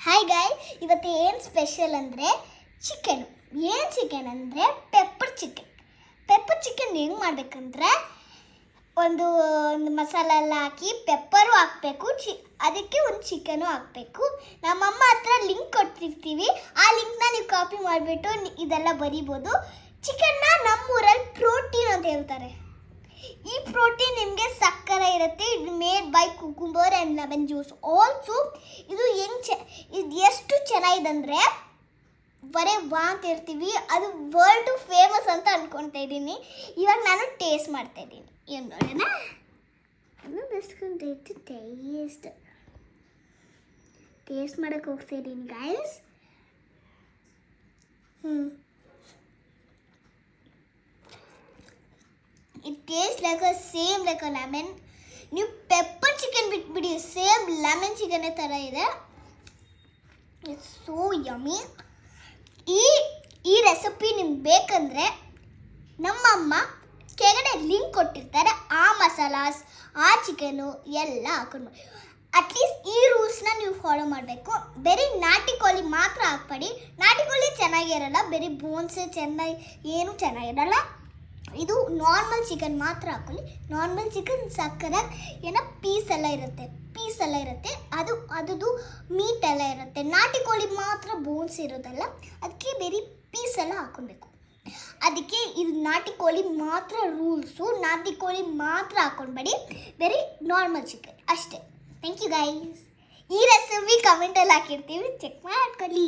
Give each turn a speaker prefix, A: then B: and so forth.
A: Hi ಗಾಯ್, ಇವತ್ತು ಏನು special ಅಂದರೆ ಚಿಕನ್. ಏನು ಚಿಕನ್ ಅಂದರೆ ಪೆಪ್ಪರ್ ಚಿಕನ್. ಪೆಪ್ಪರ್ ಚಿಕನ್ ಹೆಂಗೆ ಮಾಡಬೇಕಂದ್ರೆ ಒಂದು ಮಸಾಲೆ ಎಲ್ಲ ಹಾಕಿ ಪೆಪ್ಪರು ಹಾಕಬೇಕು, ಅದಕ್ಕೆ ಒಂದು ಚಿಕನು ಹಾಕಬೇಕು. ನಮ್ಮಮ್ಮ ಹತ್ರ ಲಿಂಕ್ ಕೊಟ್ಟಿರ್ತೀವಿ, ಆ ಲಿಂಕ್ನ ನೀವು ಕಾಪಿ ಮಾಡಿಬಿಟ್ಟು ಇದೆಲ್ಲ ಬರೀಬೋದು. ಚಿಕನ್ನ ನಮ್ಮೂರಲ್ಲಿ ಪ್ರೋಟೀನ್ ಅಂತ ಹೇಳ್ತಾರೆ. ಈ ಪ್ರೋಟೀನ್ ನಿಮಗೆ ಸಕ್ಕರೆ ಇರುತ್ತೆ. ಇದು made by cucumber and lemon juice. Also ಇದು ಇದು ಎಷ್ಟು ಚೆನ್ನಾಗಿದೆ ಅಂದರೆ ಬರೀ ಅಂತ ಇರ್ತೀವಿ, ಅದು ವರ್ಲ್ಡ್ ಫೇಮಸ್ ಅಂತ ಅಂದ್ಕೊತಾ ಇದ್ದೀನಿ. ಇವಾಗ ನಾನು ಟೇಸ್ಟ್ ಮಾಡ್ತಾ ಇದ್ದೀನಿ. ಏನು ನೋಡೋಣ, ಟೇಸ್ಟ್ ಮಾಡೋಕ್ಕೆ ಹೋಗ್ತಾ ಇದ್ದೀನಿ guys. It tastes same like a lemon. ನೀವು ಪೆಪ್ಪರ್ ಚಿಕನ್ ಬಿಟ್ಬಿಡಿ, ಸೇಮ್ ಲೆಮನ್ ಚಿಕನ್ ಥರ ಇದೆ. It's so yummy. ಈ ರೆಸಿಪಿ ನಿಮ್ಗೆ ಬೇಕಂದರೆ ನಮ್ಮಮ್ಮ ಕೆಳಗಡೆ ಲಿಂಕ್ ಕೊಟ್ಟಿರ್ತಾರೆ. ಆ ಮಸಾಲಾಸ್, ಆ ಚಿಕನು ಎಲ್ಲ ಹಾಕೊಂಡು ಅಟ್ಲೀಸ್ಟ್ ಈ ರೂಲ್ಸ್ನ ನೀವು ಫಾಲೋ ಮಾಡಬೇಕು. ಬರೀ ನಾಟಿ ಕೋಳಿ ಮಾತ್ರ ಹಾಕ್ಬೇಡಿ. ನಾಟಿ ಕೋಳಿ ಚೆನ್ನಾಗಿರಲ್ಲ, ಬರೀ ಬೋನ್ಸ್ ಚೆನ್ನಾಗಿ ಏನೂ ಚೆನ್ನಾಗಿರಲ್ಲ. ಇದು ನಾರ್ಮಲ್ ಚಿಕನ್ ಮಾತ್ರ ಹಾಕೊಳ್ಳಿ. ನಾರ್ಮಲ್ ಚಿಕನ್ ಸಕ್ಕರೆ ಏನೋ ಪೀಸ್ ಎಲ್ಲ ಇರುತ್ತೆ, ಅದು ಮೀಟ್ ಎಲ್ಲ ಇರುತ್ತೆ. ನಾಟಿ ಕೋಳಿ ಮಾತ್ರ ಬೋನ್ಸ್ ಇರೋದಲ್ಲ, ಅದಕ್ಕೆ ಬೇರೆ ಪೀಸ್ ಎಲ್ಲ ಹಾಕೊಳ್ಬೇಕು. ಅದಕ್ಕೆ ಇದು ನಾಟಿ ಕೋಳಿ ಮಾತ್ರ ರೂಲ್ಸು. ನಾಟಿ ಕೋಳಿ ಮಾತ್ರ ಹಾಕೊಂಡ್ಬೇಡಿ, ಬೇರೆ ನಾರ್ಮಲ್ ಚಿಕನ್ ಅಷ್ಟೇ. Thank you guys. ಈ ರೆಸಿಪಿ ಕಮೆಂಟಲ್ಲಿ ಹಾಕಿರ್ತೀವಿ, ಚೆಕ್ ಮಾಡ್ಕೊಳ್ಳಿ.